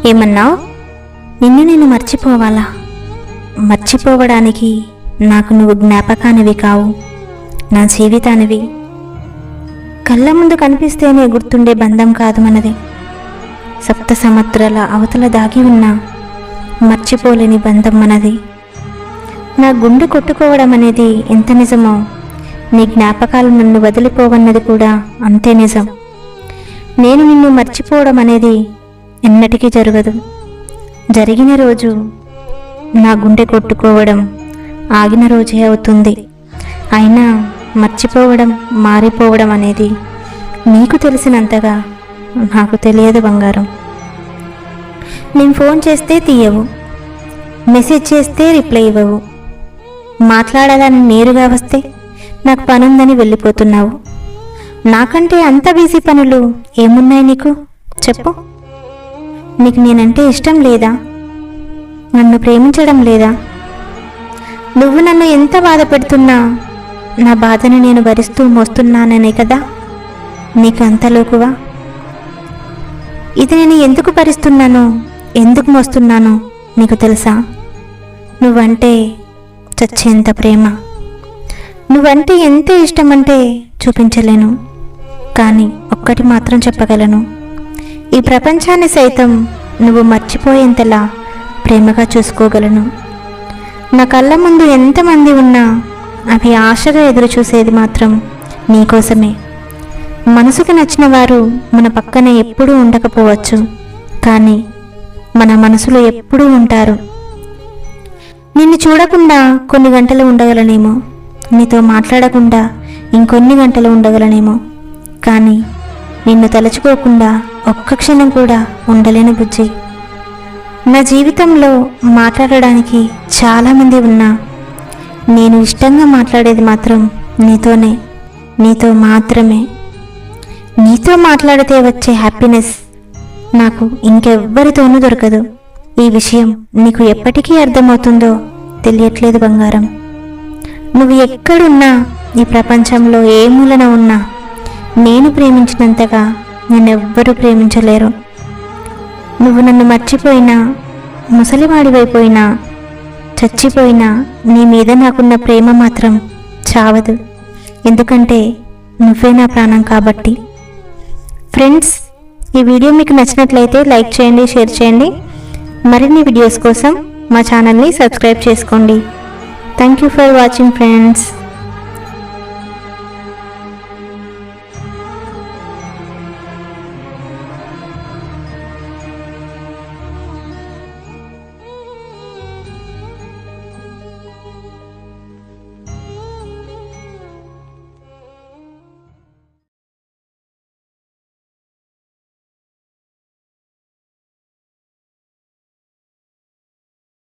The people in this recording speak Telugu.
ఏమన్నావు? నిన్ను నేను మర్చిపోవాలా? మర్చిపోవడానికి నాకు నువ్వు జ్ఞాపకానివి కావు, నా జీవితానివి. కళ్ళ ముందు కనిపిస్తేనే గుర్తుండే బంధం కాదు మనది. సప్త సముద్రాల అవతల దాగి ఉన్న మర్చిపోలేని బంధం మనది. నా గుండె కొట్టుకోవడం అనేది ఎంత నిజమో, నీ జ్ఞాపకాలు నన్ను వదిలిపోవన్నది కూడా అంతే నిజం. నేను నిన్ను మర్చిపోవడం అనేది ఎన్నటికీ జరగదు. జరిగిన రోజు నా గుండె కొట్టుకోవడం ఆగిన రోజే అవుతుంది. అయినా మర్చిపోవడం, మారిపోవడం అనేది నీకు తెలిసినంతగా నాకు తెలియదు బంగారం. నేను ఫోన్ చేస్తే తీయవు, మెసేజ్ చేస్తే రిప్లై ఇవ్వవు, మాట్లాడాలని నేరుగా వస్తే నాకు పనుందని వెళ్ళిపోతున్నావు. నాకంటే అంత బిజీ పనులు ఏమున్నాయి నీకు? చెప్పు. నీకు నేనంటే ఇష్టం లేదా? నన్ను ప్రేమించడం లేదా? నువ్వు నన్ను ఎంత బాధ పెడుతున్నా నా బాధను నేను భరిస్తూ మోస్తున్నాననే కదా నీకు అంత లోకువా? ఇది నేను ఎందుకు భరిస్తున్నానో, ఎందుకు మోస్తున్నానో నీకు తెలుసా? నువ్వంటే చచ్చేంత ప్రేమ, నువ్వంటే ఎంత ఇష్టమంటే చూపించలేను. కానీ ఒక్కటి మాత్రం చెప్పగలను, ఈ ప్రపంచాన్ని సైతం నువ్వు మర్చిపోయేంతలా ప్రేమగా చూసుకోగలను. నా కళ్ళ ముందు ఎంతమంది ఉన్నా అవి ఆశగా ఎదురు చూసేది మాత్రం నీకోసమే. మనసుకు నచ్చిన వారు మన పక్కన ఎప్పుడూ ఉండకపోవచ్చు, కానీ మన మనసులో ఎప్పుడూ ఉంటారు. నిన్ను చూడకుండా కొన్ని గంటలు ఉండగలనేమో, నీతో మాట్లాడకుండా ఇంకొన్ని గంటలు ఉండగలనేమో, కానీ నిన్ను తలుచుకోకుండా ఒక్క క్షణం కూడా ఉండలేను బుజ్జి. నా జీవితంలో మాట్లాడడానికి చాలామంది ఉన్నా నేను ఇష్టంగా మాట్లాడేది మాత్రం నీతోనే, నీతో మాత్రమే. నీతో మాట్లాడితే వచ్చే హ్యాపీనెస్ నాకు ఇంకెవ్వరితోనూ దొరకదు. ఈ విషయం నీకు ఎప్పటికీ అర్థమవుతుందో తెలియట్లేదు బంగారం. నువ్వు ఎక్కడున్నా, ఈ ప్రపంచంలో ఏ మూలన ఉన్నా నేను ప్రేమించినంతగా నిన్నెవ్వరూ ప్రేమించలేరు. నువ్వు నన్ను మర్చిపోయినా, ముసలివాడివైపోయినా, చచ్చిపోయినా నీ మీద నాకున్న ప్రేమ మాత్రం చావదు. ఎందుకంటే నువ్వే నా ప్రాణం కాబట్టి. ఫ్రెండ్స్, ఈ వీడియో మీకు నచ్చినట్లయితే లైక్ చేయండి, షేర్ చేయండి. మరిన్ని వీడియోస్ కోసం మా ఛానల్ని సబ్స్క్రైబ్ చేసుకోండి. Thank you for watching friends.